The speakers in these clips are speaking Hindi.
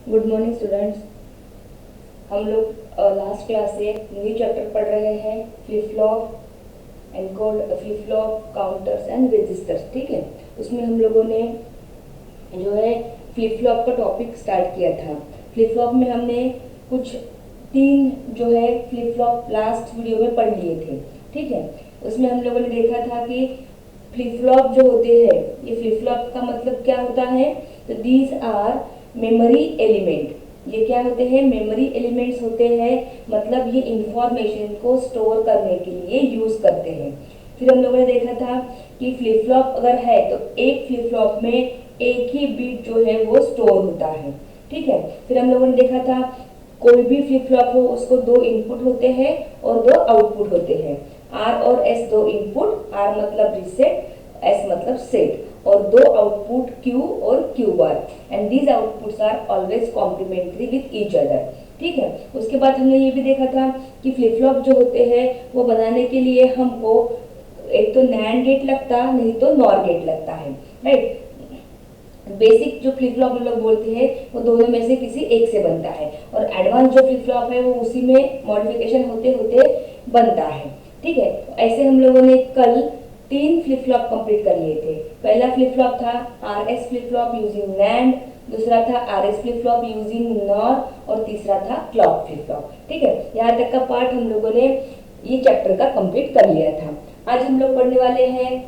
Good morning students. हम लोग लास्ट क्लास से न्यू चैप्टर पढ़ रहे हैं, flip flop and code, flip flop, counters and registers. ठीक है, उसमें हम लोगों ने जो है फ्लिप फ्लॉप का टॉपिक स्टार्ट किया था। फ्लिप फ्लॉप में हमने कुछ तीन जो है फ्लिप फ्लॉप लास्ट वीडियो में पढ़ लिए थे। ठीक है, उसमें हम लोगों ने देखा था कि फ्लिप फ्लॉप जो होते हैं, ये फ्लिप फ्लॉप का मतलब क्या होता है, तो दीज आर मेमोरी एलिमेंट। ये क्या होते हैं, मेमोरी एलिमेंट्स होते हैं, मतलब ये इंफॉर्मेशन को स्टोर करने के लिए यूज करते हैं। फिर हम लोगों ने देखा था कि फ्लिप फ्लॉप अगर है तो एक फ्लिप फ्लॉप में एक ही बीट जो है वो स्टोर होता है। ठीक है, फिर हम लोगों ने देखा था कोई भी फ्लिप फ्लॉप हो उसको दो इनपुट होते हैं और दो आउटपुट होते हैं। आर और एस दो इनपुट, आर मतलब रिसेट, एस मतलब सेट, और दो आउटपुट क्यू और Q bar, and these outputs are always complementary with each other. ठीक है, उसके बाद हमने ये भी देखा था कि फ्लिप फ्लॉप जो होते हैं वो बनाने के लिए हमको एक तो नैंड गेट लगता, नहीं तो नॉर गेट लगता है। राइट, बेसिक जो फ्लिप फ्लॉप हम लोग बोलते हैं वो दोनों में से किसी एक से बनता है, और एडवांस जो फ्लिप फ्लॉप है वो उसी में मॉडिफिकेशन होते होते बनता है। ठीक है, ऐसे हम लोगों ने कल तीन फ्लिप फ्लॉप कंप्लीट कर लिए थे। पहला फ्लिप फ्लॉप था R S flip flop using NAND, दूसरा था R S flip flop using nor, और तीसरा था क्लॉक फ्लिप फ्लॉप। ठीक है, यहाँ तक का पार्ट हम लोगों ने ये चैप्टर का कंप्लीट कर लिया था। आज हम लोग पढ़ने वाले हैं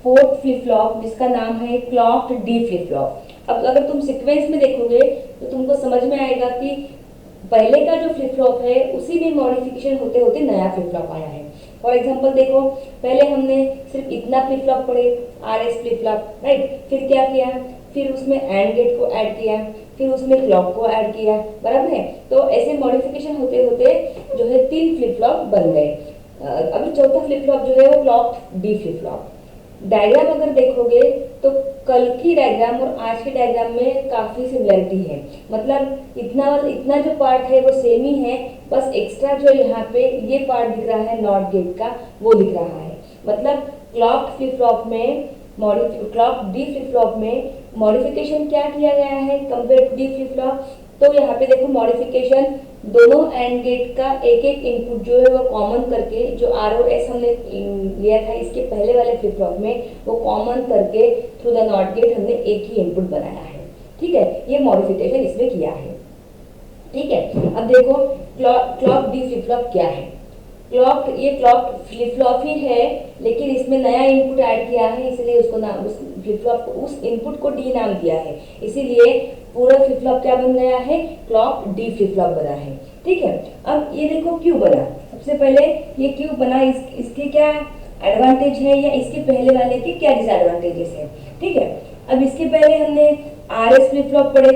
फोर्थ फ्लिप फ्लॉप, जिसका नाम है क्लॉक्ड डी फ्लिप फ्लॉप। अब अगर तुम सीक्वेंस में देखोगे तो तुमको समझ में आएगा कि पहले का जो फ्लिप फ्लॉप है उसी में मॉडिफिकेशन होते होते नया फ्लिप फ्लॉप आया है। फॉर एग्जांपल देखो, पहले हमने सिर्फ इतना फ्लिप फ्लॉप पढ़े, R S flip flop, right. फिर क्या किया, फिर उसमें एंड गेट को ऐड किया, फिर उसमें क्लॉक को ऐड किया, बराबर है। तो ऐसे मॉडिफिकेशन होते होते जो है तीन फ्लिप फ्लॉप बन गए। अभी चौथा फ्लिप फ्लॉप जो है वो clogged D flip flop. Diagram अगर देखोगे तो कल की डायग्राम और आज की डायग्राम में काफी सिमिलरिटी है, मतलब इतना इतना जो पार्ट है वो सेम ही है, बस एक्स्ट्रा जो यहाँ पे ये पार्ट दिख रहा है नॉट गेट का वो दिख रहा है। मतलब क्लॉक फ्लिप फ्लॉप में क्लॉक डी फ्लिप फ्लॉप में मॉडिफिकेशन क्या किया गया है compare to D flip flop. तो यहाँ पे देखो मॉडिफिकेशन, दोनों एंड गेट का एक एक इनपुट जो है वो कॉमन करके, जो आर और एस हमने लिया था इसके पहले वाले फ्लिप फ्लॉप में, वो कॉमन करके थ्रू द नॉट गेट हमने एक ही इनपुट बनाया है। ठीक है, ये मॉडिफिकेशन इसमें किया है। ठीक है, अब देखो क्लॉक डी फ्लिप फ्लॉप क्या है। ये क्लॉक फ्लिप फ्लॉप ही है, लेकिन इसमें नया इनपुट ऐड किया है, इसलिए उसको नाम, उस फ्लिप फ्लॉप को, उस इनपुट को डी नाम दिया है, इसीलिए पूरा फ्लिप फ्लॉप क्या बन गया है, क्लॉक डी फ्लिप फ्लॉप बना है। ठीक है, अब ये देखो क्यों बना। सबसे पहले ये क्यों बना, इसके क्या एडवांटेज है या इसके पहले वाले के क्या डिसएडवांटेजेस है। ठीक है, अब इसके पहले हमने आर एस फ्लिप फ्लॉप पढ़े।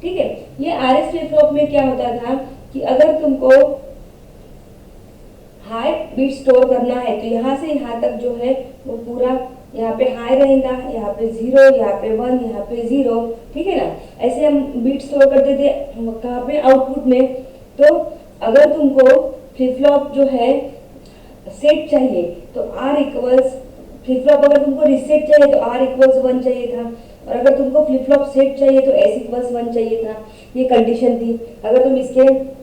ठीक है, ये आर एस फ्लिप फ्लॉप में क्या होता था कि अगर तुमको हाई बीट स्टोर करना है तो यहाँ से यहाँ तक जो है वो पूरा, यहाँ पे हाई रहेगा, यहाँ पे 0, यहाँ पे 1, यहाँ पे 0। ठीक है ना, ऐसे हम बीट स्टोर करते थे कहाँ पे, आउटपुट में। तो अगर तुमको फ्लिप फ्लॉप जो है सेट चाहिए तो आर इक्वल्स, फ्लिप फ्लॉप अगर तुमको रिसेट चाहिए तो आर इक्वल्स 1 चाहिए था, और अगर तुमको फ्लिप फ्लॉप सेट चाहिए तो एस इक्वल्स 1 चाहिए था। ये कंडीशन थी। अगर तुम इसके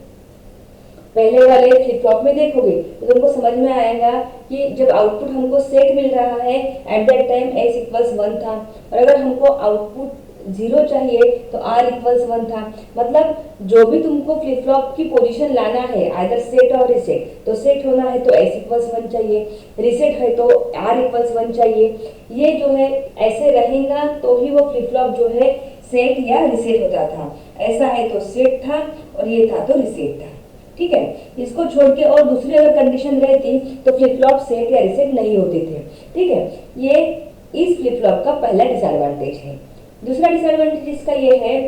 पहले वाले फ्लिप फ्लॉप में देखोगे तो तुमको समझ में आएगा कि जब आउटपुट हमको सेट मिल रहा है at that time S equals 1 था, और अगर हमको आउटपुट 0 चाहिए तो आर इक्वल्स 1 था। मतलब जो भी तुमको फ्लिप फ्लॉप की पोजीशन लाना है, आइदर सेट और रिसेट, तो सेट होना है तो एस इक्वल्स 1 चाहिए, रिसेट है तो आर इक्वल्स 1 चाहिए। ये जो है ऐसे रहेगा तो ही वो फ्लिप फ्लॉप जो है सेट या रिसेट होता था। ऐसा है तो सेट था और ये था तो रिसेट था। ठीक है, इसको छोड़ के और दूसरी अगर कंडीशन रहती तो फ्लिप फ्लॉप सेट या रिसेट नहीं होते थे। ठीक है, ये इस फ्लिप फ्लॉप का पहला डिसएडवांटेज है। दूसरा डिसएडवांटेज इसका ये है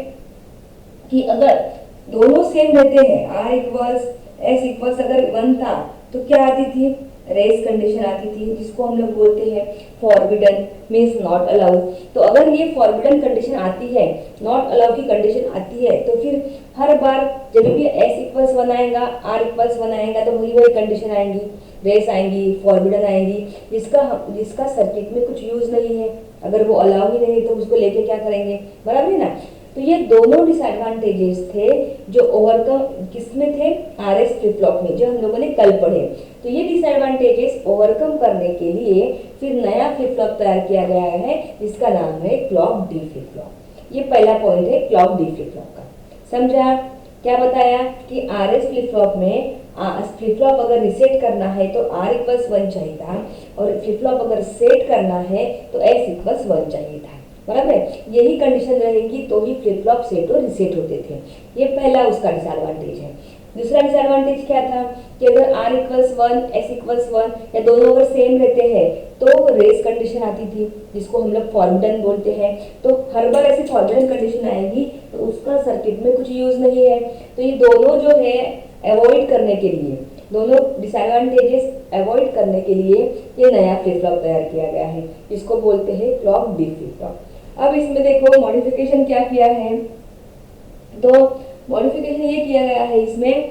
कि अगर दोनों सेम रहते हैं, आर इक्वल्स एस इक्वल्स अगर 1 था तो क्या आती थी, रेस कंडीशन आती थी, जिसको हम लोग बोलते हैं फॉरबिडन, मीन्स नॉट अलाउड। तो अगर ये फॉरबिडन कंडीशन आती है, नॉट अलाउड की कंडीशन आती है, तो फिर हर बार जब भी एस इक्वल्स 1 आएगा, आर इक्वल्स 1 आएगा, तो वही कंडीशन आएंगी, रेस आएंगी, फॉरबिडन आएंगी, जिसका सर्किट में कुछ यूज नहीं है। अगर वो अलाउ ही नहीं तो उसको लेके क्या करेंगे, बराबर है ना। तो ये दोनों डिसएडवांटेजेस थे जो ओवरकम किसमें थे, आरएस फ्लिप फ्लॉप में, जो हम लोगों ने कल पढ़े। तो ये डिसएडवांटेजेस ओवरकम करने के लिए फिर नया फ्लिप फ्लॉप तैयार किया गया है जिसका नाम है क्लॉक डी फ्लिप फ्लॉप। ये पहला पॉइंट है क्लॉक डी फ्लिप फ्लॉप का। समझा, क्या बताया कि आरएस फ्लिप फ्लॉप में फ्लिप फ्लॉप अगर रिसेट करना है तो R इक्वल्स 1 चाहिए था, और फ्लिप फ्लॉप अगर सेट करना है तो S इक्वल्स 1 चाहिए था, बराबर है। यही कंडीशन रहेगी तो ही फ्लिप फ्लॉप सेट और रिसेट होते थे। ये पहला उसका डिसएडवांटेज है। दूसरा डिसएडवांटेज क्या था कि अगर R इक्वल्स 1 S इक्वल्स 1 या दोनों अगर सेम रहते हैं तो रेस कंडीशन आती थी जिसको हम लोग फॉरबिडन बोलते हैं। तो हर बार ऐसी फॉरबिडन कंडीशन आएगी तो उसका सर्किट में कुछ यूज नहीं है। तो ये दोनों जो है अवॉइड करने के लिए, दोनों डिसएडवांटेजेस अवॉइड करने के लिए ये नया फ्लिप फ्लॉप तैयार किया गया है जिसको बोलते हैं क्लॉक डी फ्लिप फ्लॉप। अब इसमें देखो मॉडिफिकेशन क्या किया है, तो मॉडिफिकेशन ये किया गया है इसमें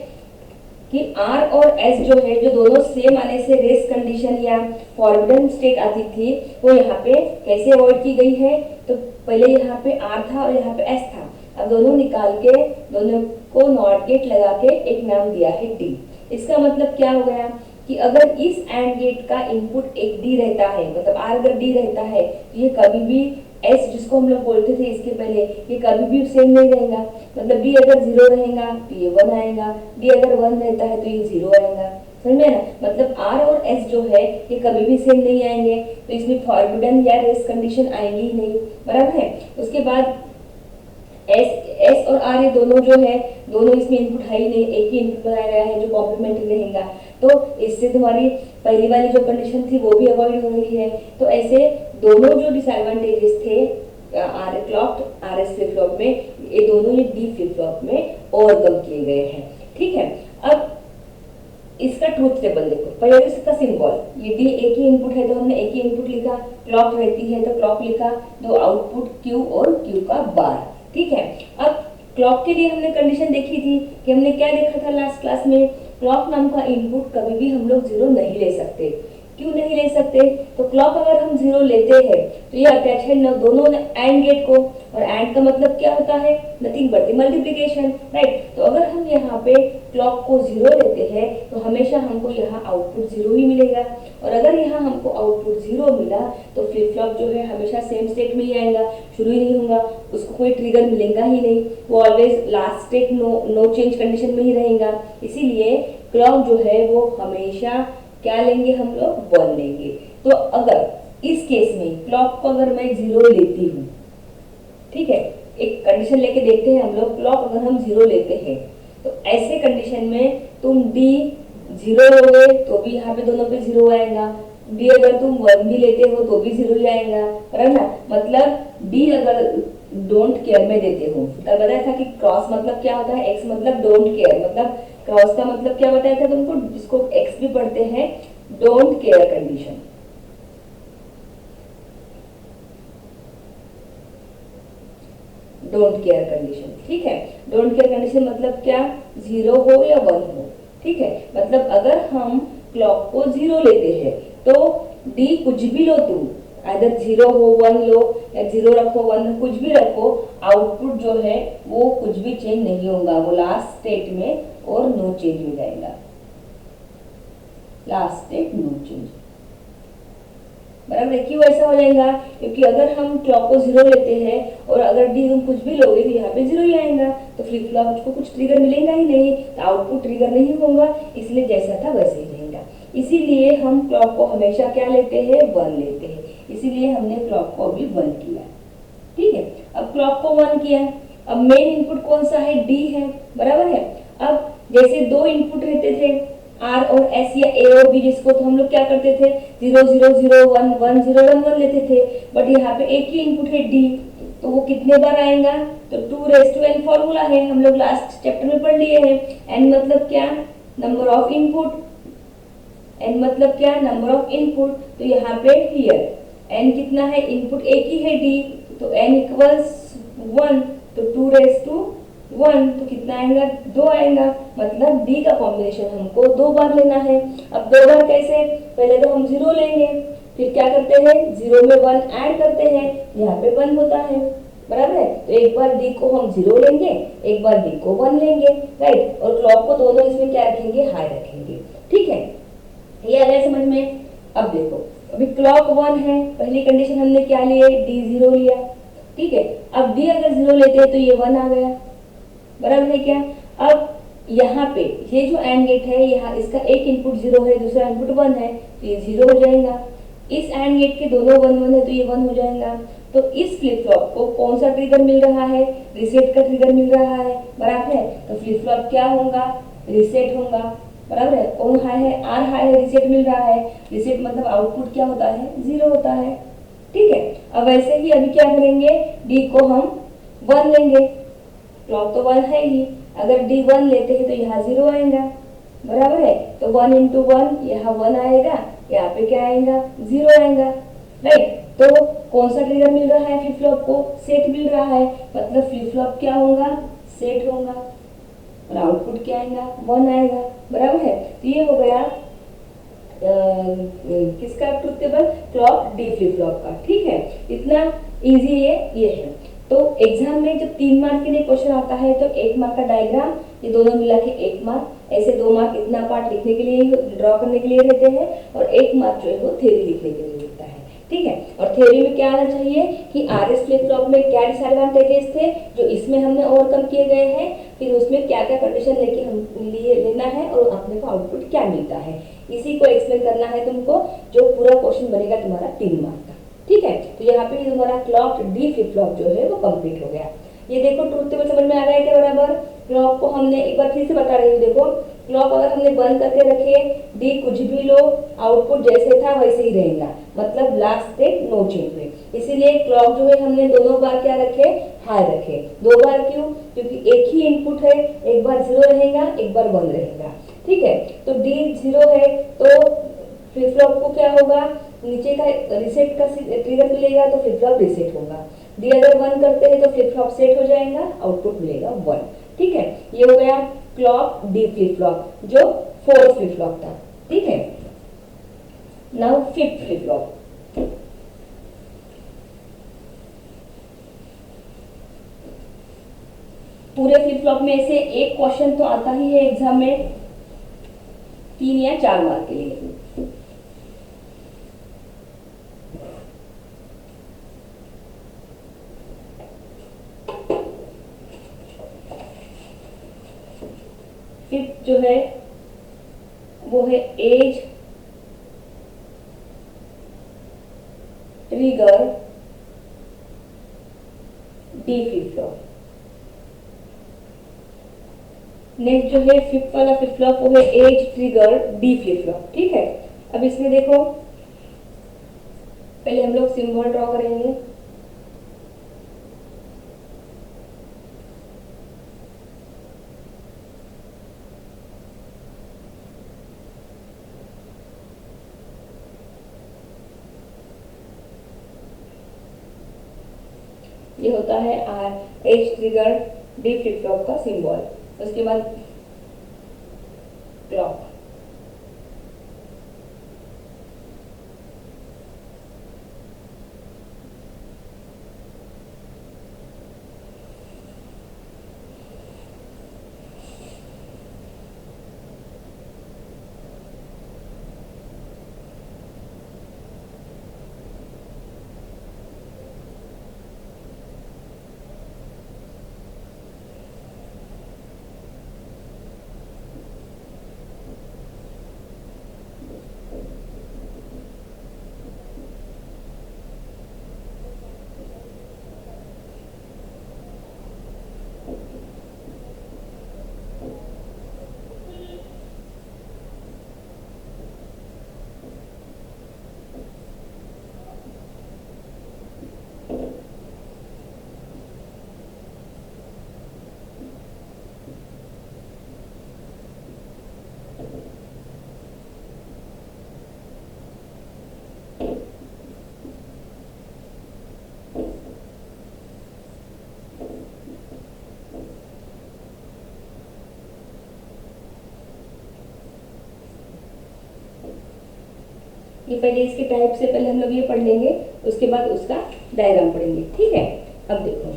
कि R और S जो है, जो दोनों सेम आने से रेस कंडीशन या फॉरबिडन स्टेट आती थी, वो यहाँ पे कैसे अवॉइड की गई है। तो पहले यहाँ पे R था और यहाँ पे S था, अब दोनों निकाल के दोनों को नॉट गेट लगा के एक नाम दिया है D। इसका मतलब क्या हो गया कि अगर इस एंड गेट का इनपुट एक D रहता है, मतलब R अगर D रहता है तो ये कभी भी S जिसको हम लोग बोलते थे इसके पहले, ये कभी भी सेम नहीं रहेगा। मतलब D अगर 0 रहेगा तो ये 1 आएगा, D अगर 1 रहता है तो ये 0 आएगा, समझ में ना। मतलब R और S जो है ये कभी भी सेम नहीं आएंगे, तो इसमें फॉरबिडन या रेस कंडीशन आएगी ही नहीं, बराबर है। उसके बाद S और R ये दोनों जो है, दोनों इसमें इनपुट है ही नहीं, एक ही इनपुट बनाया गया है जो कॉम्प्लीमेंट्री रहेगा। तो इससे तुम्हारी पहली वाली जो कंडीशन थी वो भी अवॉइड हो रही है। तो ऐसे दोनों जो डिसएडवांटेजेस थे क्लॉक्ड आरएस फ्लिप फ्लॉप में, ये दोनों ये डी फ्लिप फ्लॉप में ओवरकम किए गए हैं, ठीक है। अब इसका ट्रूथ टेबल देखो, पहले इसका सिंबल, ये डी एक ही इनपुट है तो हमने एक ही इनपुट लिखा, क्लॉक रहती है तो क्लॉक लिखा, दो आउटपुट क्यू और क्यू का बार, ठीक है। अब क्लॉक के लिए हमने कंडीशन देखी थी कि हमने क्या देखा था लास्ट क्लास में, क्लॉक नाम का इनपुट कभी भी हम लोग 0 नहीं ले सकते। क्यों नहीं ले सकते, तो क्लॉक अगर हम 0 लेते हैं तो ये अटैच है न दोनों एंड गेट को, और एंड का मतलब क्या होता है, नथिंग बट मल्टीप्लिकेशन, राइट। तो अगर हम यहाँ पे क्लॉक को 0 लेते हैं तो हमेशा हमको यहाँ आउटपुट 0 ही मिलेगा, और अगर यहाँ हमको आउटपुट 0 मिला तो फ्लिप फ्लॉप जो है हमेशा सेम स्टेट में ही आएगा, शुरू ही नहीं होगा, उसको कोई ट्रिगर मिलेगा ही नहीं, वो always last state no change condition में ही रहेगा। इसीलिए क्लॉक जो है वो हमेशा क्या लेंगे हम लोग, 1 लेंगे। तो अगर इस केस में क्लॉक को अगर मैं 0 लेती हूँ, ठीक है, एक कंडीशन लेके देखते हैं हम लोग, क्लॉक अगर हम 0 लेते हैं तो ऐसे कंडीशन में तुम डी 0 लोगे तो भी यहाँ पे दोनों पे 0 आएगा, डी अगर तुम 1 भी लेते हो तो भी 0 ही आएगा, है ना। मतलब डी अगर डोंट केयर में देते हो, तब बताया था कि क्रॉस मतलब क्या होता है, एक्स मतलब डोंट केयर, मतलब क्रॉस का मतलब क्या बताया था तुमको, जिसको एक्स भी पढ़ते हैं, don't care condition. Don't care condition, ठीक है। डोंट केयर कंडीशन मतलब क्या, 0 हो या 1 हो, ठीक है। मतलब अगर हम क्लॉक को 0 लेते हैं तो डी कुछ भी लो तुम, अगर 0 हो 1 लो या 0 रखो 1 कुछ भी रखो, आउटपुट जो है वो कुछ भी चेंज नहीं होगा, वो लास्ट स्टेट में और नो चेंज हो जाएगा, लास्ट स्टेट नो चेंज, बराबर है। क्यों ऐसा हो जाएगा, क्योंकि अगर हम क्लॉक को 0 लेते हैं और अगर डी हम कुछ भी लोगे तो यहाँ पे 0 ही आएगा, तो फ्लिप फ्लॉप को कुछ ट्रिगर मिलेगा ही नहीं, तो आउटपुट ट्रिगर नहीं होगा, इसलिए जैसा था वैसे ही रहेगा। इसीलिए हम क्लॉक को हमेशा क्या लेते हैं, 1 लेते हैं, इसीलिए हमने क्लॉक को भी 1 किया, ठीक है। अब क्लॉक को 1 किया, अब मेन इनपुट कौन सा है, डी है, बराबर है। अब जैसे 2 इनपुट रहते थे आर और एस या ए और बी, जिसको तो हम लोग क्या करते थे 0 0 0 1 1 0 1 1 लेते थे, बट यहाँ पे एक ही इनपुट है डी, तो वो कितने बार आएगा, तो 2n फॉर्मूला है, हम लोग लास्ट चैप्टर में पढ़ लिए हैं। n मतलब क्या, नंबर ऑफ इनपुट, n मतलब क्या, नंबर ऑफ इनपुट, तो यहाँ पे हियर n कितना है, इनपुट एक ही है डी, तो n इक्वल्स 1, तो 2 तो कितना आएगा, 2 आएगा, मतलब डी का कॉम्बिनेशन हमको 2 बार लेना है। अब 2 बार कैसे, पहले तो हम 0 लेंगे, फिर क्या करते हैं, 0 में 1 ऐड करते हैं, यहाँ पे 1 होता है, बराबर है। तो एक बार डी को हम 0 लेंगे, एक बार डी को 1 लेंगे, राइट, और क्लॉक को दोनों इसमें क्या रखेंगे, हाई रखेंगे, ठीक है। ये आ गया समझ में। अब देखो, अभी क्लॉक 1 है, पहली कंडीशन हमने क्या लिए, डी 0 लिया, ठीक है। अब डी अगर 0 लेते हैं तो ये 1 आ गया, बराबर है क्या। अब यहाँ पे ये जो एंड गेट है, यहाँ इसका एक इनपुट 0 है, दूसरा इनपुट 1 है, तो ये 0 हो जाएगा। इस एंड गेट के दोनों 1 1 है, तो ये 1 हो जाएगा। तो इस फ्लिप फ्लॉप को कौन सा ट्रिगर मिल रहा है, रीसेट का ट्रिगर मिल रहा है, बराबर है। तो फ्लिप फ्लॉप क्या होगा, रीसेट होगा, बराबर है। कौन हाई है, आर हाई है, रीसेट मिल रहा है। रीसेट मतलब आउटपुट क्या होता है, 0 होता है, ठीक है। अब वैसे ही अभी क्या करेंगे, डी को हम 1 लेंगे, क्लॉक तो 1 है ही, अगर डी 1 लेते हैं तो यहाँ 0 आएगा, बराबर है। तो 1 इंटू 1 यहाँ 1 आएगा, यहाँ पे क्या आएगा, 0 आएगा, राइट। तो कौन सा ट्रिगर मिल रहा है फ्लिप फ्लॉप को, सेट मिल रहा है, मतलब फ्लिप फ्लॉप क्या होगा, सेट होगा, और आउटपुट क्या आएगा, 1 आएगा, बराबर है। तो ये हो गया किसका truth table, clock D flip flop का, ठीक है। इतना इजी ये है। तो एग्जाम में जब 3 मार्क के लिए क्वेश्चन आता है तो 1 मार्क का डायग्राम, ये दोनों मिला के 1 मार्क, ऐसे 2 मार्क इतना पार्ट लिखने के लिए, ड्रॉ करने के लिए रहते हैं, और 1 मार्क जो है वो थ्योरी लिखने के लिए लिखता है, ठीक है। और थ्योरी में क्या आना चाहिए कि आरएस फ्लिप फ्लॉप में क्या डिसएडवांटेजेस थे जो इसमें हमने ओवरकम किए गए हैं, फिर उसमें क्या क्या कंडीशन लेके हम लेना है, और अपने को आउटपुट क्या मिलता है, इसी को एक्सप्लेन करना है तुमको, जो पूरा क्वेश्चन बनेगा तुम्हारा 3 मार्क का, ठीक है। तो यहाँ पे तुम्हारा क्लॉक डी फ्लिप फ्लॉप जो है वो कंप्लीट हो गया। ये देखो ट्रुथ टेबल समझ में आ गया क्या, बराबर। क्लॉक को हमने एक बार फिर से बता रही हूँ, देखो क्लॉक अगर हमने बंद करके रखे, डी कुछ भी लो, आउटपुट जैसे था वैसे ही रहेगा, मतलब लास्ट स्टेट नो चेंज हुए। इसीलिए क्लॉक जो है हमने दोनों बार क्या रखे, हाई रखे। 2 बार क्यों, क्योंकि एक ही इनपुट है, एक बार 0 रहेगा, एक बार 1 रहेगा, ठीक है। तो डी 0 है तो फ्लिप फ्लॉप को क्या होगा, नीचे का रीसेट का ट्रिगर मिलेगा, तो फ्लिप फ्लॉप रीसेट होगा। डी अगर 1 करते हैं तो फ्लिप फ्लॉप सेट हो जाएगा, आउटपुट मिलेगा 1, ठीक है। ये हो गया क्लॉक डी फ्लिप फ्लॉप जो 4th फ्लिप फ्लॉप था, ठीक है। Now 5th flip flop. पूरे फ्लिप फ्लॉप में से एक क्वेश्चन तो आता ही है एग्जाम में 3 या 4 मार्क के लिए। फिफ्थ जो है वो है as trigger D flip flop. Next जो है 5th वाला फ्लिप फ्लॉप वो है as trigger D flip flop, ठीक है। अब इसमें देखो पहले हम लोग सिंबल ड्रॉ करेंगे। ये होता है R edge trigger D flip flop का सिंबल। उसके बाद क्लॉक, ये पहले इसके टाइप से पहले हम लोग ये पढ़ लेंगे, उसके बाद उसका डायग्राम पढ़ेंगे, ठीक है। अब देखो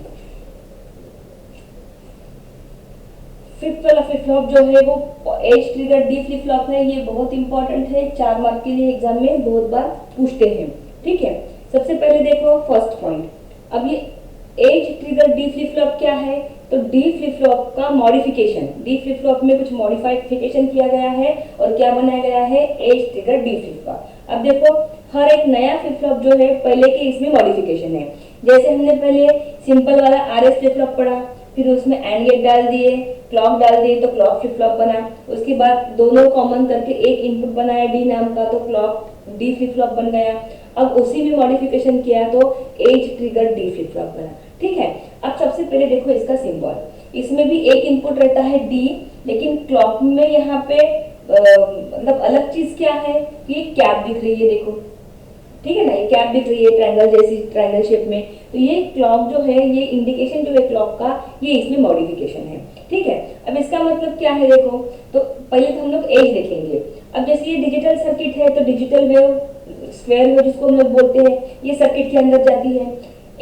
फिफ्थ वाला फ्लिप फ्लॉप जो है वो as trigger D flip flop है। ये बहुत इंपॉर्टेंट है, 4 मार्क के लिए एग्जाम में बहुत बार पूछते हैं, ठीक है। सबसे पहले देखो फर्स्ट पॉइंट, अब ये as trigger D flip flop क्या है, तो डी फ्लिप फ्लॉप का मॉडिफिकेशन, डी फ्लिप फ्लॉप में कुछ मॉडिफिकेशन किया गया है और क्या बनाया गया है, as trigger D flip flop. अब देखो हर एक नया फ्लिप फ्लॉप जो है पहले के इसमें मॉडिफिकेशन है। जैसे हमने पहले सिंपल वाला आरएस फ्लिप फ्लॉप पढ़ा, फिर उसमें एंड गेट डाल दिए, क्लॉक डाल दिए तो क्लॉक फ्लिप फ्लॉप बना। उसके बाद दोनों कॉमन करके एक इनपुट बनाया डी नाम का, तो क्लॉक डी फ्लिप फ्लॉप बन गया। अब उसी में मॉडिफिकेशन किया तो as trigger D flip flop बना, ठीक है। अब सबसे पहले देखो इसका सिंबल, इसमें भी एक इनपुट रहता है डी, लेकिन क्लॉक में यहाँ पे मतलब अलग चीज क्या है कि ये कैप दिख रही है, देखो ठीक है ना, ये कैप दिख रही है ट्रायंगल जैसी, ट्रायंगल शेप में। तो ये क्लॉक जो है, ये इंडिकेशन जो है क्लॉक का, ये इसमें मॉडिफिकेशन है, ठीक है। अब इसका मतलब क्या है देखो, तो पहले तो हम लोग एज देखेंगे। अब जैसे ये डिजिटल सर्किट है तो डिजिटल वेव, स्क्वायर वेव जिसको हम लोग बोलते हैं, ये सर्किट के अंदर जाती है।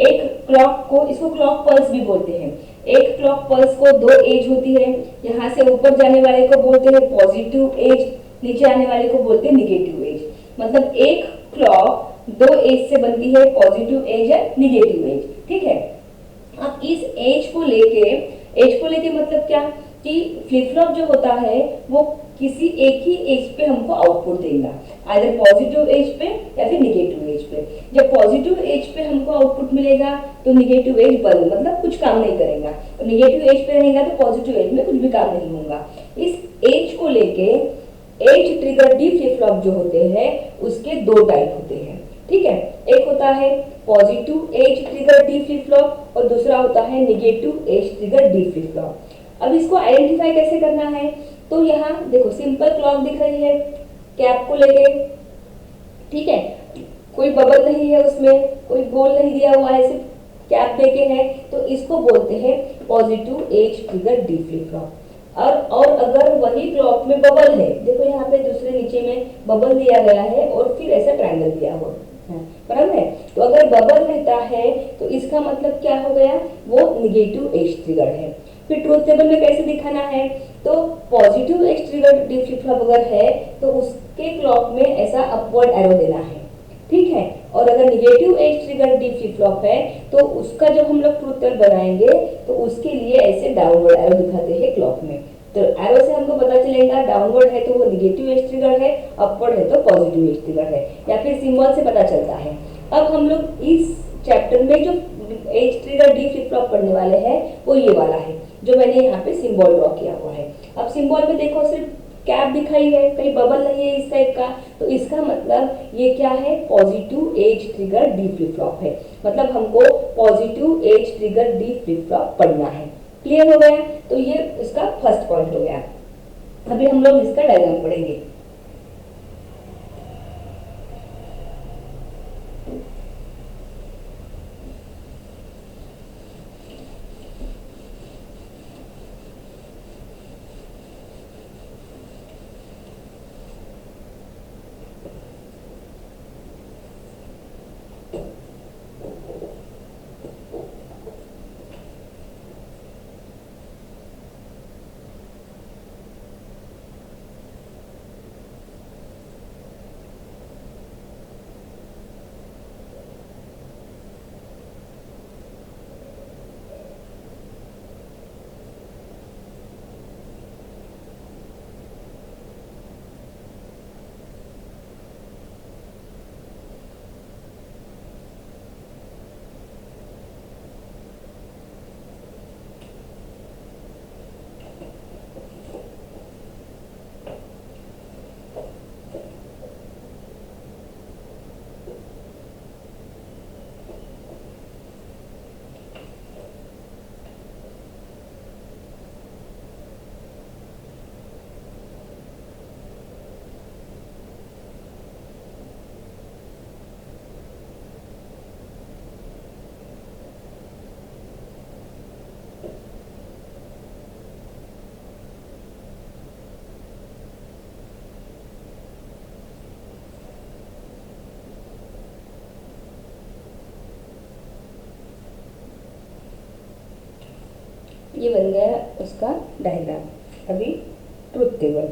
एक क्लॉक को, इसको क्लॉक पल्स भी बोलते हैं। एक क्लॉक पल्स को 2 एज होती है, यहाँ से ऊपर जाने वाले को बोलते हैं पॉजिटिव एज, नीचे आने वाले को बोलते हैं निगेटिव एज। मतलब एक क्लॉक 2 एज से बनती है, पॉजिटिव एज है, निगेटिव एज, ठीक है। अब इस एज को लेके मतलब क्या कि फ्लिप फ्लॉप जो होता है वो किसी एक ही एज पे हमको आउटपुट देगा, आइदर पॉजिटिव एज पे या फिर निगेटिव एज पे। जब पॉजिटिव एज पे हमको आउटपुट मिलेगा तो निगेटिव एज बंद, मतलब कुछ काम नहीं करेगा, और निगेटिव एज पे रहेगा तो पॉजिटिव एज में कुछ भी काम नहीं होगा। इस एज को लेके as trigger D flip flop जो होते हैं उसके 2 टाइप होते हैं, ठीक है। एक होता है positive as trigger D flip flop और दूसरा होता है negative edge trigger D flip flop. अब इसको आइडेंटिफाई कैसे करना है, तो यहाँ देखो सिंपल क्लॉक दिख रही है कैप को लेके, ठीक है, कोई बबल नहीं है उसमें, कोई गोल नहीं दिया हुआ है, सिर्फ कैप देके है, तो इसको बोलते हैं positive as trigger D flip flop. और अगर वही क्लॉक में बबल है, देखो यहाँ पे दूसरे नीचे में बबल दिया गया है और फिर ऐसा ट्रायंगल दिया हुआ है, बराबर है। तो अगर बबल रहता है तो इसका मतलब क्या हो गया, वो निगेटिव एज ट्रिगर है। फिर ट्रूथ टेबल में कैसे दिखाना है, तो positive as trigger D flip flop अगर है तो उसके क्लॉक में ऐसा अपवर्ड एरो देना है, ठीक है। और अगर negative edge trigger D flip flop है तो उसका जब हम लोग ट्रूथ टेबल बनाएंगे तो उसके लिए ऐसे डाउनवर्ड एरो दिखाते हैं क्लॉक में। तो एरो से हमको पता चलेगा डाउनवर्ड है तो वो निगेटिव एज ट्रिगर है, अपवर्ड है तो पॉजिटिव एज ट्रिगर है, या फिर सिंबल से पता चलता है। अब हम लोग इस चैप्टर में जो as trigger D flip flop पढ़ने वाले हैं वो ये वाला है जो मैंने यहाँ पे सिंबल ड्रॉ किया हुआ है। अब सिंबल में देखो सिर्फ कैप दिखाई है, कहीं बबल नहीं है इस टाइप का, तो इसका मतलब ये क्या है, positive as trigger D flip flop है। मतलब हमको positive as trigger D flip flop पढ़ना है। क्लियर हो गया, तो ये इसका फर्स्ट पॉइंट हो गया। अभी हम लोग इसका डायग्राम पढ़ेंगे। ये बन गया उसका डायग्राम। अभी ट्रुथ टेबल।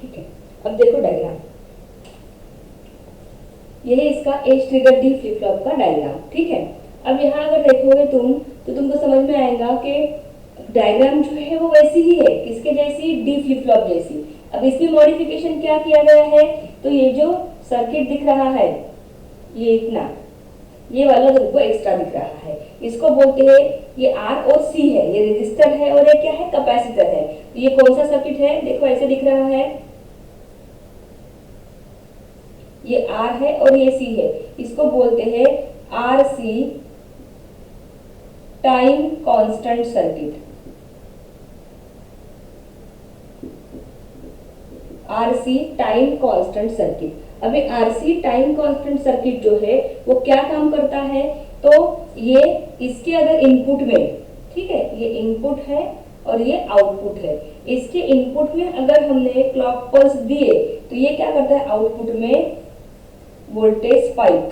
ठीक है, अब देखो डायग्राम, यह है इसका as trigger D flip flop का डायग्राम। ठीक है, अब यहाँ अगर देखोगे तुम तो तुमको समझ में आएगा कि डायग्राम जो है वो वैसी ही है, किसके जैसी, डी फ्लिप फ्लॉप जैसी। अब इसमें मॉडिफिकेशन क्या किया गया है, तो ये जो सर्किट दिख रहा है, ये इतना, ये वाला तुमको एक्स्ट्रा दिख रहा है, इसको बोलते हैं, ये आर और सी है, ये रेजिस्टर है और ये क्या है, कैपेसिटर है। ये कौन सा सर्किट है, देखो ऐसे दिख रहा है, ये आर है और ये सी है, इसको बोलते हैं R C time constant circuit. RC time constant circuit. अभी आरसी टाइम कांस्टेंट सर्किट जो है वो क्या काम करता है, तो ये इसके अगर इनपुट में, ठीक है, ये इनपुट है और ये आउटपुट है, इसके इनपुट में अगर हमने क्लॉक पल्स दिए तो ये क्या करता है, आउटपुट में वोल्टेज स्पाइक,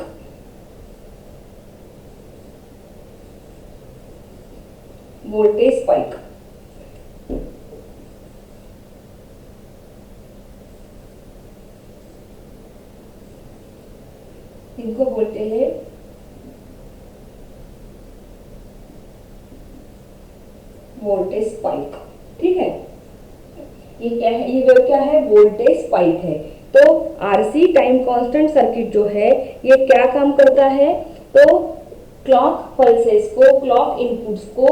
वोल्टेज स्पाइक। इनको बोलते हैं वोल्टेज स्पाइक। ठीक है, ये क्या है, ये वेव क्या है, वोल्टेज स्पाइक है। तो आरसी टाइम कांस्टेंट सर्किट जो है ये क्या काम करता है, तो क्लॉक पल्सेस को, क्लॉक इनपुट्स को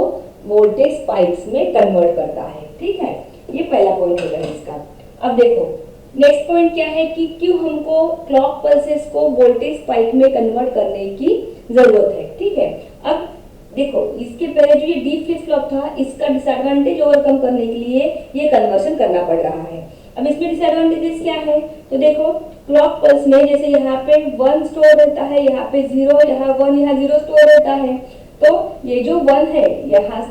वोल्टेज स्पाइक्स में कन्वर्ट करता है। ठीक है, ये पहला पॉइंट होगा इसका। अब देखो नेक्स्ट पॉइंट क्या है कि क्यों हमको क्लॉक पल्सेस को वोल्टेज स्पाइक में कन्वर्ट करने की जरूरत है। ठीक है, अब देखो इसके पहले जो ये डी फ्लिप फ्लॉप था, इसका डिसएडवांटेज ओवरकम करने के लिए ये कन्वर्शन करना पड़ रहा है। अब इसमें डिसएडवांटेजेस क्या है, तो देखो क्लॉक पल्स में जैसे यहाँ पे 1 स्टोर रहता है, यहाँ पे 0, यहाँ 1, यहाँ 0 स्टोर रहता है। तो ये जो 1 है, यहाँ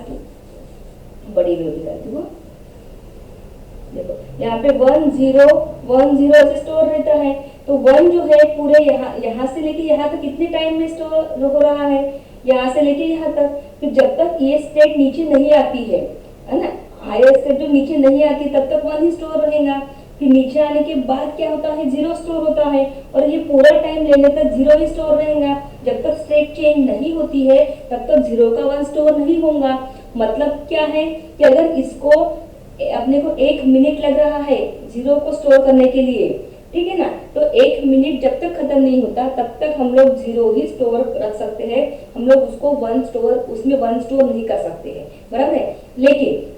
बड़ी वेव जाती है, देखो यहाँ पे 1 0 1 0 ऐसे स्टोर रहता है। तो 1 जो है पूरे यहाँ से लेके यहाँ तक कितने टाइम में स्टोर हो रहा है, यहाँ से लेके यहाँ तक। फिर जब तक ये स्टेट नीचे नहीं आती है ना, हायर स्टेट जो नीचे नहीं आती तब तक 1 ही स्टोर रहेगा। फिर नीचे आने के बाद क्या होता है, 0 स्टोर होता है, और ये पूरा टाइम लेने तक 0 ही स्टोर रहेगा। जब तक स्टेट चेंज नहीं होती है तब तक 0 का 1 स्टोर नहीं होगा। मतलब क्या है कि अगर इसको अपने को 1 मिनट लग रहा है 0 को स्टोर करने के लिए, ठीक है ना, तो 1 मिनट जब तक खत्म नहीं होता तब तक हम लोग 0 ही स्टोर रख सकते हैं, हम लोग उसको 1 स्टोर, उसमें 1 स्टोर नहीं कर सकते हैं, बराबर है। लेकिन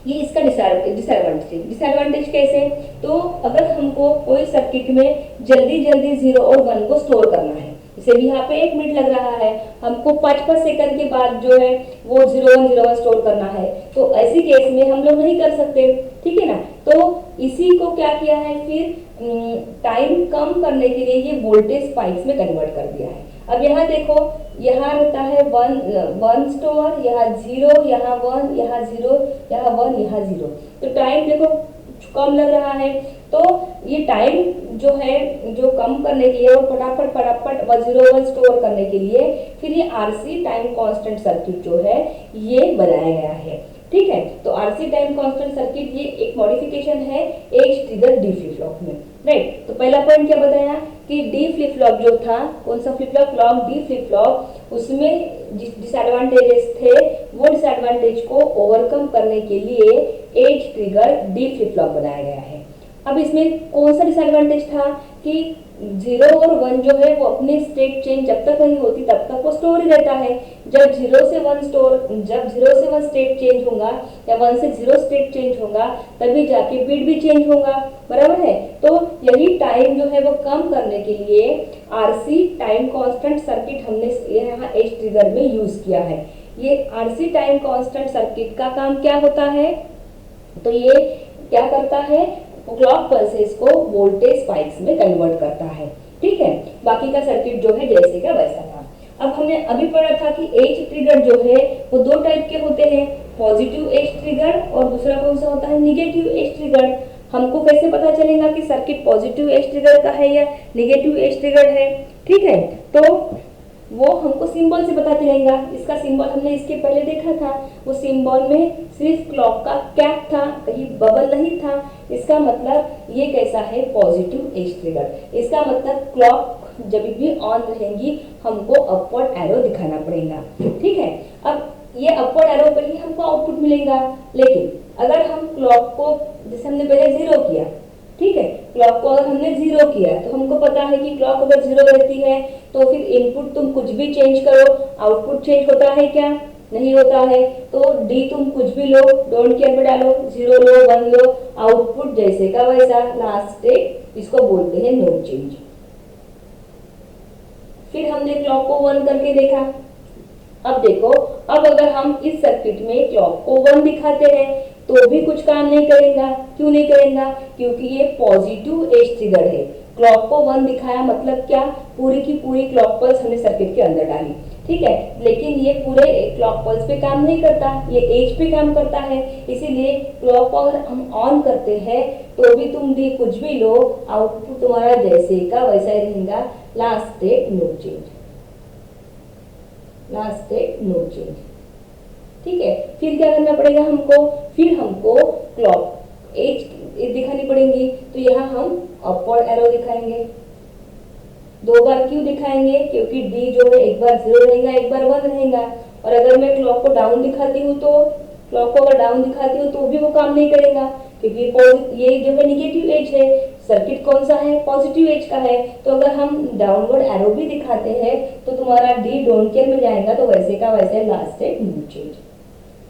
ये इसका डिसएडवांटेज कैसे, तो अगर हमको कोई सर्किट में जल्दी जल्दी 0 और 1 को स्टोर करना है, जैसे भी यहाँ पे 1 मिनट लग रहा है, हमको 5-5 सेकंड के बाद जो है वो 0 1 स्टोर करना है, तो ऐसी केस में हम लोग नहीं कर सकते। ठीक है ना, तो इसी को क्या किया है, फिर टाइम कम करने के लिए ये वोल्टेज स्पाइक्स में कन्वर्ट कर दिया है। अब यहाँ देखो, यहाँ रहता है 1 स्टोर, यहाँ 0, यहाँ 1, यहाँ 0, यहाँ 1, यहाँ 0, तो टाइम देखो कम लग रहा है। तो ये टाइम जो है, जो कम करने के लिए और फटाफट 0 1 स्टोर करने के लिए फिर ये आरसी टाइम कांस्टेंट सर्किट जो है ये बनाया गया है। ठीक है, तो आरसी टाइम कांस्टेंट सर्किट ये एक मॉडिफिकेशन है as trigger D flip flop में, राइट। तो पहला पॉइंट क्या बताया कि डी फ्लिप फ्लॉप जो था, कौन सा flip flop, clock D flip flop, उसमें डिसएडवांटेजेस थे, वो डिसएडवांटेज को ओवरकम करने के लिए as trigger D flip flop बनाया गया है। अब इसमें कौन सा डिसएडवांटेज था कि 0 और 1 जो है वो अपने स्टेट चेंज जब तक नहीं होती तब तक वो स्टोर ही रहता है, जब 0 से 1 स्टेट चेंज होगा या 1 से 0 स्टेट चेंज होगा तभी जाके बिट भी चेंज होगा, बराबर है। तो यही टाइम जो है वो कम करने के लिए आरसी टाइम कांस्टेंट सर्किट हमने यहाँ एज ट्रिगर में यूज किया है। ये आरसी टाइम कांस्टेंट सर्किट का काम क्या होता है, तो ये क्या करता है, क्लॉक पल्सेस को वोल्टेज स्पाइक्स में कन्वर्ट करता है, ठीक है। बाकी का सर्किट जो है जैसे का वैसा था। अब हमने अभी पढ़ा था कि एज ट्रिगर जो है वो दो टाइप के होते हैं, पॉजिटिव एज ट्रिगर और दूसरा कौन सा होता है, निगेटिव एज ट्रिगर। हमको कैसे पता चलेगा कि सर्किट पॉजिटिव एज ट्रिगर का है या निगेटिव एज ट्रिगर है, ठीक है। तो वो हमको सिंबल से पता चलेगा। इसका सिंबल हमने इसके पहले देखा था, वो सिंबल में सिर्फ क्लॉक का कैप था, कहीं बबल नहीं था। इसका मतलब ये कैसा है, पॉजिटिव एज ट्रिगर। इसका मतलब क्लॉक जब भी ऑन रहेंगी हमको अपवर्ड एरो दिखाना पड़ेगा, ठीक है। अब ये अपवर्ड एरो पर ही हमको आउटपुट मिलेगा। लेकिन अगर हम क्लॉक को, जैसे हमने पहले 0 किया, ठीक है, क्लॉक को अगर हमने 0 किया तो हमको पता है कि क्लॉक अगर 0 रहती है तो फिर इनपुट तुम कुछ भी चेंज करो आउटपुट चेंज होता है क्या, नहीं होता है। तो डी तुम कुछ भी लो, डोंट केयर में डालो, 0 लो 1 लो, आउटपुट जैसे का वैसा, लास्ट स्टेट, इसको बोलते हैं नो चेंज। फिर हमने क्लॉक को 1 करके देखा। अब देखो, अब अगर हम इस सर्किट में क्लॉक को 1 दिखाते हैं तो भी कुछ काम नहीं करेगा। क्यों नहीं करेगा, क्योंकि ये पॉजिटिव एज ट्रिगर है। क्लॉक को 1 दिखाया मतलब क्या, पूरी की पूरी क्लॉक पल्स हमने सर्किट के अंदर डाली, ठीक है। लेकिन ये पूरे क्लॉक पल्स पे काम नहीं करता, ये एज पे काम करता है। इसीलिए क्लॉक को अगर हम ऑन करते हैं तो भी तुम डी कुछ भी लो, आउटपुट तुम्हारा जैसे का वैसा ही रहेगा, last state no change, last state no change, ठीक है। फिर क्या करना पड़ेगा हमको, फिर हमको क्लॉक एज दिखानी पड़ेगी। तो यहाँ हम अपवर्ड एरो दिखाएंगे। 2 बार क्यों दिखाएंगे, क्योंकि डी जो है एक बार 0 रहेगा एक बार 1 रहेगा। और अगर मैं क्लॉक को डाउन दिखाती हूँ तो क्लॉक को अगर डाउन दिखाती हूँ तो भी वो काम नहीं करेगा, क्योंकि ये जो है निगेटिव एज है, सर्किट कौन सा है, पॉजिटिव एज का है। तो अगर हम डाउनवर्ड एरो भी दिखाते हैं तो तुम्हारा डी डोंट केयर में जाएगा, तो वैसे का वैसे लास्ट स्टेट नो चेंज,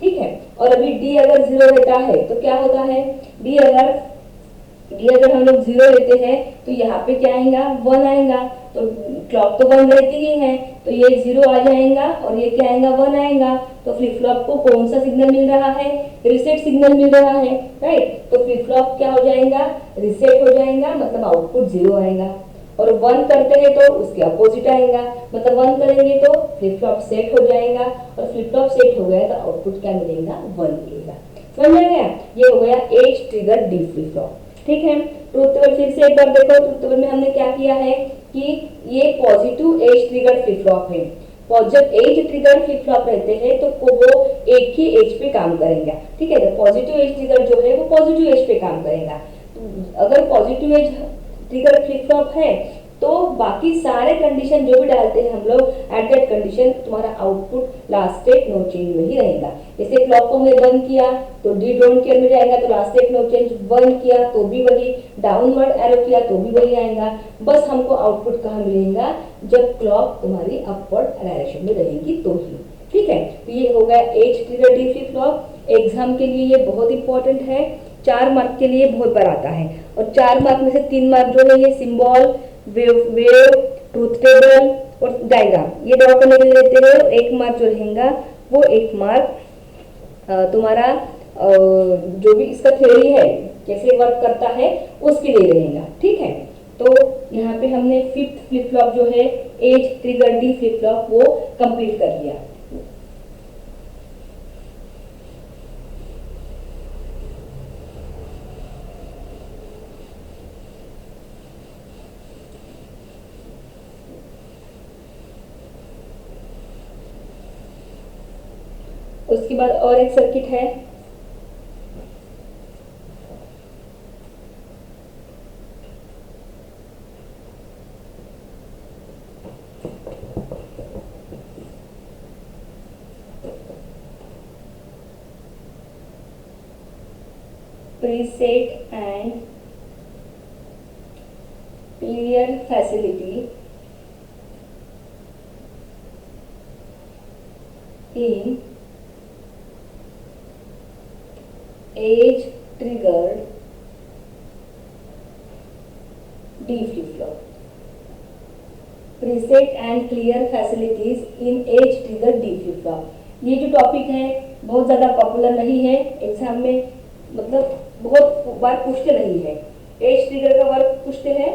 ठीक है। और अभी डी अगर 0 रहता है तो क्या होता है, डी अगर हम लोग 0 लेते हैं तो यहाँ पे क्या आएगा, 1 आएगा। तो क्लॉक तो 1 रहती ही है, तो ये 0 आ जाएगा और ये क्या आएगा, 1 आएगा। तो फ्लिप फ्लॉप को कौन सा सिग्नल मिल रहा है, रिसेट सिग्नल मिल रहा है, राइट। तो फ्लिप फ्लॉप क्या हो जाएगा, रिसेट हो जाएगा, मतलब आउटपुट 0 आएगा। और 1 करते हैं तो उसके अपोजिट आएगा, मतलब 1 करेंगे तो फ्लिप फ्लॉप सेट हो जाएगा, और फ्लिप फ्लॉप सेट हो गया तो आउटपुट क्या मिलेगा, 1 मिलेगा। समझ में आ गया, ये हो गया as trigger D flip flop, ठीक है। ट्रुथ टेबल फिर से एक बार देखो, ट्रुथ टेबल में हमने क्या किया है कि ये positive edge trigger flip flop है। जब एज ट्रिगर फ्लिप फ्लॉप रहते हैं तो वो एक ही एज पे काम करेंगे, ठीक है। तो पॉजिटिव एज ट्रिगर जो है वो पॉजिटिव एज पे काम करेगा। अगर positive edge trigger flip flop है तो बाकी सारे कंडीशन जो भी डालते हैं हम लोग, एट दैट कंडीशन तुम्हारा output last state no change में ही रहेगा। जैसे क्लॉक को हमने बंद किया तो डी डोंट केयर में जाएगा, तो लास्ट स्टेट नो चेंज, बंद किया तो भी वही, डाउनवर्ड एरो किया तो भी वही आएगा। बस हमको आउटपुट कहाँ मिलेगा, जब क्लॉक तुम्हारी अपवर्ड डायरेक्शन में रहेगी तो ही, ठीक है। तो ये हो गया as trigger D flip flop. Exam के लिए ये बहुत इंपॉर्टेंट है, 4 मार्क के लिए बहुत बार आता है। और 4 मार्क में से 3 मार्क जो है ये सिंबल, वेव, ट्रूथ टेबल और डायग्राम, ये ड्रॉ करने के लिए देते हैं। 1 मार्क जो रहेगा वो 1 मार्क तुम्हारा जो भी इसका थ्योरी है कैसे वर्क करता है उसके लिए रहेगा, ठीक है। तो यहाँ पे हमने 5th फ्लिप फ्लॉप जो है as trigger D flip flop वो कंप्लीट कर लिया। उसके बाद और एक सर्किट है, preset and clear facility in age triggered D flip-flop. Preset and clear facilities in as trigger D flip flop. ये जो टॉपिक है बहुत ज़्यादा पॉपुलर नहीं है एग्जाम में, मतलब बहुत बार पूछते नहीं है। एज ट्रिगर का वर्क पूछते हैं,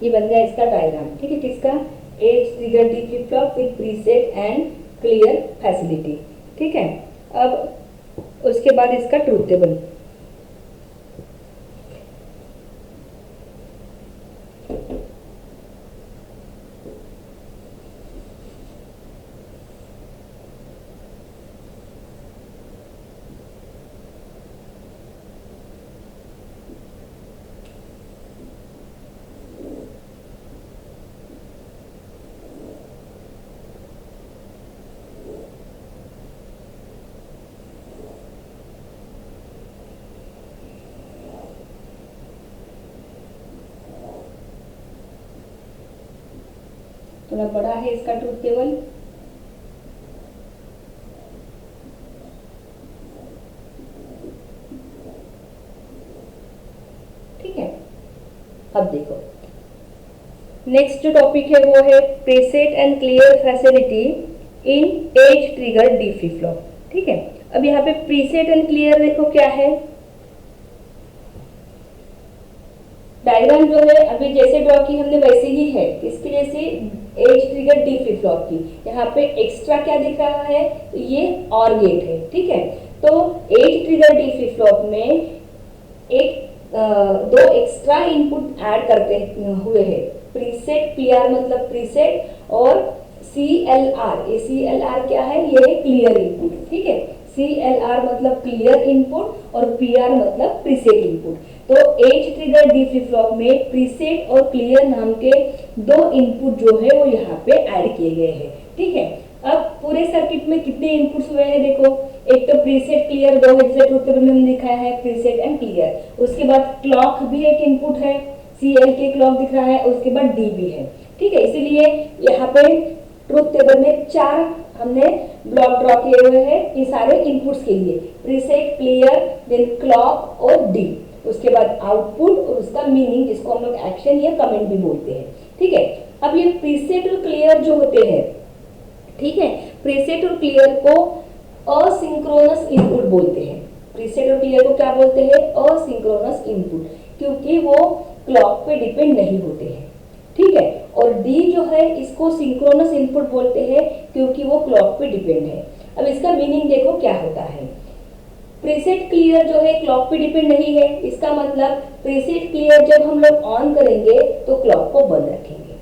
ये बन गया इसका डायग्राम। ठीक है, किसका? As trigger D flip flop with preset and clear facility. ठीक है, अब उसके बाद इसका ट्रूथ टेबल। थोड़ा बड़ा है इसका ट्रूथ टेबल। ठीक है, अब देखो नेक्स्ट जो टॉपिक है वो है preset and clear facility in as trigger D flip flop. ठीक है, अब यहाँ पे प्रीसेट एंड क्लियर देखो क्या है। डायग्राम जो है अभी जैसे ड्रॉ की हमने वैसे ही है, इसकी जैसे as trigger D flip flop की। यहाँ पे एक्स्ट्रा क्या दिख रहा है? तो ये और गेट है। ठीक है, तो as trigger D flip flop में एक दो एक्स्ट्रा इनपुट ऐड करते हुए है। प्रीसेट, पीआर मतलब प्रीसेट, और CLR। ये CLR क्या है? ये है क्लियर इनपुट। ठीक है, CLR मतलब क्लियर इनपुट और PR मतलब प्रीसेट इनपुट। तो as trigger D flip flop में प्रीसेट और क्लियर नाम के दो इनपुट जो है वो यहाँ पे ऐड किए गए हैं। ठीक है, अब पूरे सर्किट में कितने इनपुट्स हुए हैं देखो। एक तो प्रीसेट क्लियर दो है, जैसे ट्रूथ टेबल में हमने दिखाया है प्रीसेट एंड क्लियर। उसके बाद क्लॉक भी एक इनपुट है, CL के क्लॉक दिख रहा है। उसके बाद D भी है। ठीक है, इसीलिए यहाँ पे ट्रूथ टेबल में 4 हमने ब्लॉक ड्रॉ किए हुए हैं ये सारे इनपुट्स के लिए, प्रीसेट, क्लियर, देन क्लॉक और D। उसके बाद आउटपुट और उसका मीनिंग, जिसको हम लोग एक्शन या कमेंट भी बोलते हैं। ठीक है, अब ये प्रीसेट और क्लियर जो होते हैं, ठीक है, प्रीसेट और क्लियर को असिंक्रोनस इनपुट बोलते हैं। प्रीसेट और क्लियर को क्या बोलते हैं? असिंक्रोनस इनपुट, क्योंकि वो क्लॉक पे डिपेंड नहीं होते हैं। ठीक है, और D जो है इसको सिंक्रोनस इनपुट बोलते हैं क्योंकि वो क्लॉक पे डिपेंड है। अब इसका मीनिंग देखो क्या होता है। प्रीसेट क्लियर जो है क्लॉक पे डिपेंड नहीं है, इसका मतलब प्रीसेट क्लियर जब हम लोग ऑन करेंगे तो क्लॉक को बंद रखेंगे।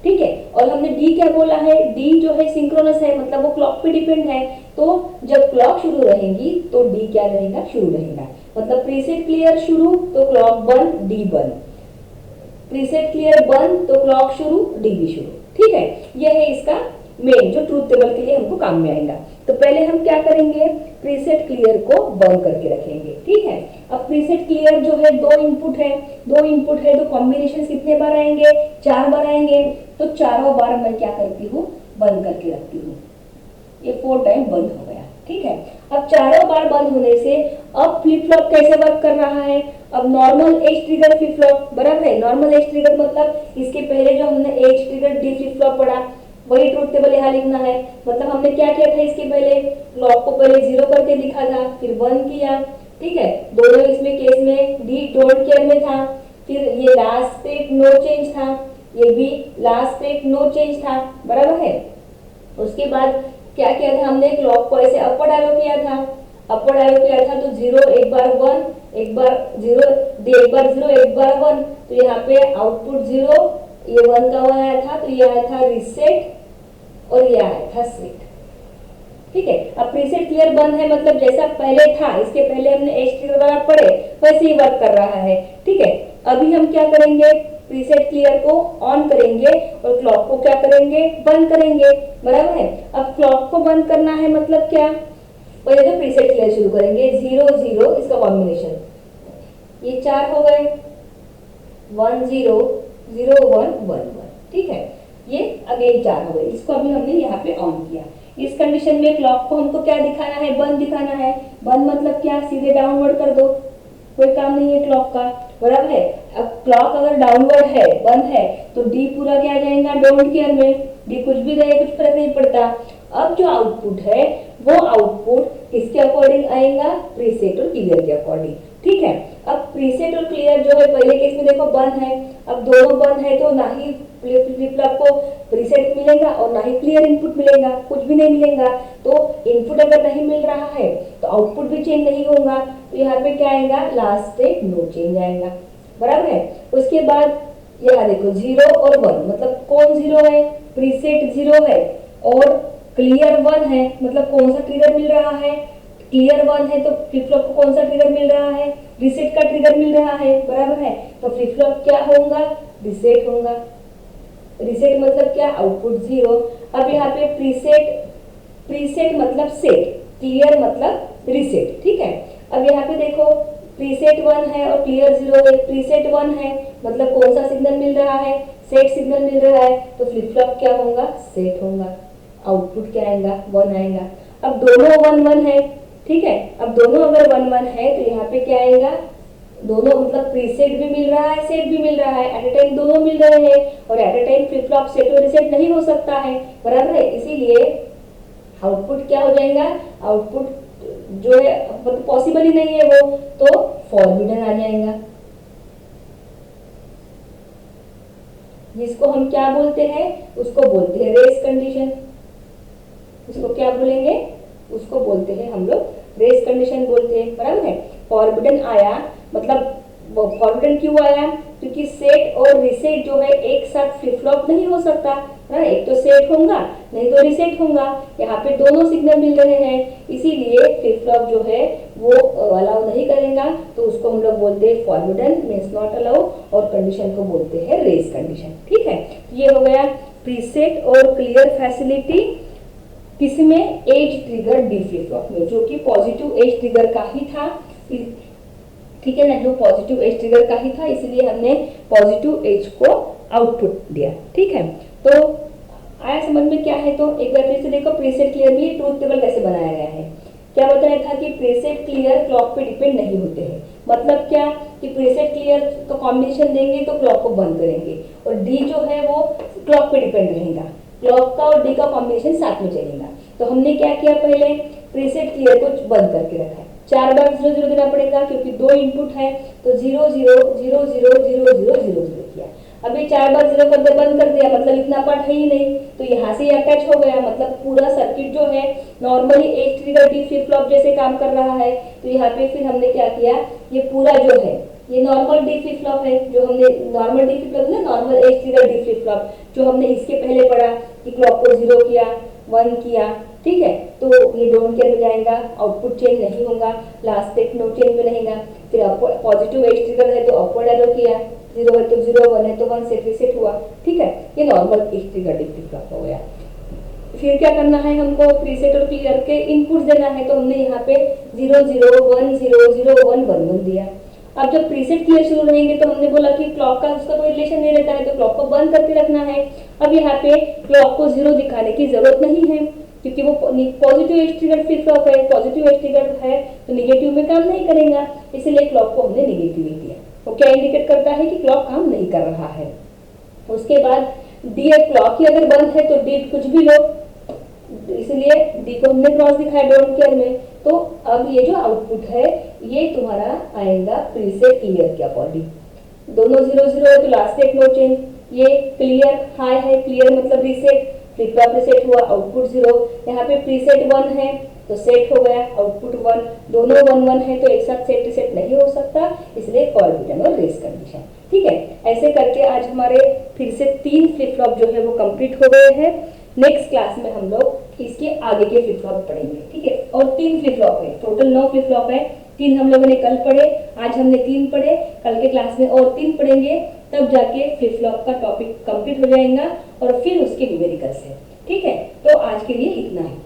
ठीक है, और हमने D क्या बोला है? D जो है सिंक्रोनस है, मतलब वो क्लॉक पे डिपेंड है। तो जब क्लॉक शुरू रहेगी तो D क्या रहेगा? शुरू रहेगा। मतलब प्रीसेट क्लियर शुरू तो क्लॉक बंद, D बंद। प्रीसेट क्लियर बंद तो क्लॉक शुरू, D भी शुरू। ठीक है, यह है इसका मेन जो ट्रूथ टेबल के लिए हमको काम में आएगा। तो पहले हम क्या करेंगे? प्रीसेट क्लियर को बंद करके रखेंगे। ठीक है, अब प्रीसेट क्लियर जो है दो इनपुट है तो कॉम्बिनेशन कितने बार आएंगे? 4 बार आएंगे। तो चारों बार मैं क्या करती हूँ? बंद करके रखती हूँ। ये 4 टाइम बंद हो गया। ठीक है, अब चारों बार बंद होने से अब फ्लिप फ्लॉप कैसे वर्क कर रहा है, अब normal edge trigger flip flop, बराबर है। नॉर्मल एज ट्रिगर मतलब इसके पहले जो हमने as trigger D flip flop पढ़ा वही ट्रूथ टेबल यहाँ लिखना है। मतलब हमने क्या किया था, इसके पहले क्लॉक को पहले 0 करके दिखा था, फिर 1 किया, ठीक है। दोनों इसमें केस में डी डोंट केयर में था, फिर ये लास्ट स्टेट नो चेंज था, ये भी लास्ट स्टेट नो चेंज था, बराबर है। उसके बाद क्या किया था हमने, क्लॉक को ऐसे अपवर्ड एरो किया था, अपवर्ड एरो किया था तो 0 एक बार 1 एक बार 0, एक बार 0 एक बार 1, तो यहाँ पे आउटपुट 0, ये 1 का 1 आया था, तो ये आया था रीसेट और ये आया था सेट, ठीक है। अब प्रीसेट क्लियर बंद है मतलब जैसा पहले था, इसके पहले हमने एज ट्रिगर वाला पढ़े वैसे ही वर्क कर रहा है, ठीक है। अभी हम क्या करेंगे, प्रीसेट क्लियर को ऑन करेंगे और क्लॉक को क्या करेंगे, बंद करेंगे, बराबर है। अब क्लॉक को बंद करना है मतलब क्या, पहले तो प्रीसेट क्लियर शुरू करेंगे, 0 0 इसका कॉम्बिनेशन, ये 4 हो गए, 1 0 0 1 1 1, ठीक है। ये अगेन 4 हो गए, इसको अभी हमने यहाँ पे ऑन किया। इस कंडीशन में क्लॉक को हमको क्या दिखाना है, बंद दिखाना है। बंद मतलब क्या, सीधे डाउनवर्ड कर दो, कोई काम नहीं है क्लॉक का, बराबर है। अब क्लॉक अगर डाउनवर्ड है, बंद है, तो डी पूरा क्या जाएगा, डोंट केयर में, डी कुछ भी रहे कुछ फर्क नहीं पड़ता। अब जो आउटपुट है वो आउटपुट किसके अकॉर्डिंग आएगा, प्रीसेट और क्लियर के अकॉर्डिंग, ठीक है। अब प्रीसेट और क्लियर जो है पहले केस में देखो बंद है, अब दोनों बंद है तो ना ही फ्लिप फ्लॉप को प्रीसेट मिलेगा और ना ही क्लियर इनपुट मिलेगा, कुछ भी नहीं मिलेगा। तो इनपुट अगर नहीं मिल रहा है तो आउटपुट भी चेंज नहीं होगा, तो यहाँ पे क्या आएगा, लास्ट स्टेट नो चेंज आएगा, बराबर है। उसके बाद यहाँ देखो 0 और 1 मतलब कौन 0 है, प्रीसेट 0 है और क्लियर 1 है, मतलब कौन सा ट्रिगर मिल रहा है, क्लियर 1 है तो फ्लिप फ्लॉप को कौन सा ट्रिगर मिल रहा है, रीसेट का ट्रिगर मिल रहा है, बराबर है। तो फ्लिप फ्लॉप क्या होगा, रीसेट होगा। रीसेट मतलब क्या, आउटपुट 0। अब यहाँ पे प्रीसेट मतलब सेट, क्लियर मतलब रीसेट, ठीक है। अब यहाँ पे देखो प्रीसेट 1 है और क्लियर 0 है, प्रीसेट 1 है मतलब कौन सा सिग्नल मिल रहा है, सेट सिग्नल मिल रहा है, तो फ्लिप फ्लॉप क्या होगा, सेट होगा। आउटपुट क्या आएगा, 1 आएगा। अब दोनों 1 1 है, ठीक है। अब दोनों अगर 1 1 है तो यहाँ पे क्या आएगा, दोनों मतलब प्रीसेट भी मिल रहा है, सेट भी मिल रहा है, एट ए टाइम दोनों मिल रहे हैं, और at a time flip flop set और रीसेट नहीं हो सकता है, बराबर है। इसीलिए आउटपुट क्या हो जाएगा, आउटपुट जो है मतलब पॉसिबल ही नहीं है वो, तो फॉरबिडन आ जाएगा, जिसको हम क्या बोलते हैं, उसको बोलते हैं रेस कंडीशन। उसको क्या बोलेंगे, उसको बोलते हैं हम लोग रेस कंडीशन बोलते हैं, बराबर है। फॉरबिडन आया मतलब फॉरबिडन क्यों आया, क्योंकि सेट और रीसेट जो है एक साथ फ्लिप फ्लॉप नहीं हो सकता है, एक तो सेट होगा नहीं तो रीसेट होगा, यहाँ पे दोनों सिग्नल मिल रहे हैं, इसीलिए फ्लिप फ्लॉप जो है वो अलाउ नहीं करेगा, तो उसको हम लोग बोलते हैं फॉरबिडन मींस नॉट अलाउ, और कंडीशन को बोलते हैं रेस कंडीशन, ठीक है। ये हो गया प्रीसेट और क्लियर फैसिलिटी किसमें, as trigger D flip flop में, जो कि पॉजिटिव एज ट्रिगर का ही था, ठीक है ना, जो पॉजिटिव एज ट्रिगर का ही था, इसलिए हमने पॉजिटिव एज को आउटपुट दिया, ठीक है। तो आया समझ में क्या है, तो एक बार फिर से देखो प्रीसेट क्लियर में ट्रूथ टेबल कैसे बनाया गया है। क्या बताया था कि प्रीसेट क्लियर क्लॉक पे डिपेंड नहीं होते हैं, मतलब क्या कि प्रीसेट क्लियर का कॉम्बिनेशन देंगे तो क्लॉक को बंद करेंगे, और डी जो है वो क्लॉक पे डिपेंड रहेगा, क्लॉक का और डी का कॉम्बिनेशन साथ में चलेगा। तो हमने क्या किया, पहले प्रीसेट क्लियर को बंद करके रखा है, 4 बार 0 0 देना पड़ेगा क्योंकि 2 इनपुट है, तो 0 0 0 0 0 0 0 0 किया। अभी 4 बार 0 कर दे, बंद कर दिया, मतलब इतना पार्ट है ही नहीं, तो यहाँ से अटैच हो गया, मतलब पूरा सर्किट जो है normally as trigger D flip flop जैसे काम कर रहा है। तो यहाँ पे फिर हमने क्या किया, ये पूरा जो है ये नॉर्मल डी फ्लिप फ्लॉप है, जो हमने नॉर्मल डी फ्लिप फ्लॉप ना, normal as trigger D flip flop जो हमने इसके पहले पढ़ा कि क्लॉक को 0 किया 1 किया, ठीक है। तो ये डोंट केयर में जाएगा, आउटपुट चेंज नहीं होगा, लास्ट स्टेट नो चेंज में रहेगा। फिर पॉजिटिव एज ट्रिगर है तो अपवर्ड एरो किया, 0 है तो 0, 1 है तो 1 सेट रीसेट हुआ, ठीक है। ये normal as trigger D flip flop हो गया। फिर क्या करना है, हमको प्रीसेट और क्लियर के इनपुट देना है, तो हमने यहाँ पे 0 0 1 0 0 1 1 1 दिया। अब जब प्रीसेट क्लियर शुरू रहेंगे तो हमने बोला कि क्लॉक का उसका कोई रिलेशन नहीं रहता है, तो क्लॉक को बंद करके रखना है। अब यहाँ पे क्लॉक को 0 दिखाने की जरूरत नहीं है, क्योंकि वो positive edge triggered flip flop है, पॉजिटिव एज ट्रिगर्ड है तो निगेटिव में काम नहीं करेगा, इसलिए क्लॉक को हमने निगेटिव ही दिया। वो क्या इंडिकेट करता है कि क्लॉक काम नहीं कर रहा है। उसके बाद डी क्लॉक ही अगर बंद है तो डी कुछ भी लो, इसलिए डी को हमने क्रॉस दिखाया डोंट केयर में। तो अब ये जो आउटपुट है ये तुम्हारा आएगा प्रीसेट क्लियर के अकॉर्डिंग, दोनों 0 0 है तो लास्ट स्टेट नो चेंज, ये क्लियर हाई है, क्लियर मतलब रीसेट, फ्लिप फ्लॉप रीसेट हुआ आउटपुट 0, यहाँ पे प्रीसेट 1 है तो सेट हो गया आउटपुट 1, दोनों 1 1 है तो एक साथ सेट रीसेट नहीं हो सकता, इसलिए फॉर बिटन और रेस कंडीशन। ठीक है, ऐसे करके आज हमारे फिर से 3 फ्लिप फ्लॉप जो है वो कंप्लीट हो गए हैं। नेक्स्ट क्लास में हम लोग इसके आगे के फ्लिप फ्लॉप पढ़ेंगे। ठीक है, और 3 फ्लिप फ्लॉप है, टोटल 9 फ्लिप फ्लॉप है, 3 हम लोगों ने कल पढ़े, आज हमने 3 पढ़े, कल के क्लास में और 3 पढ़ेंगे, तब जाके फ्लिप फ्लॉप का टॉपिक कंप्लीट हो जाएगा और फिर उसके न्यूमेरिकल्स है। ठीक है, तो आज के लिए इतना ही।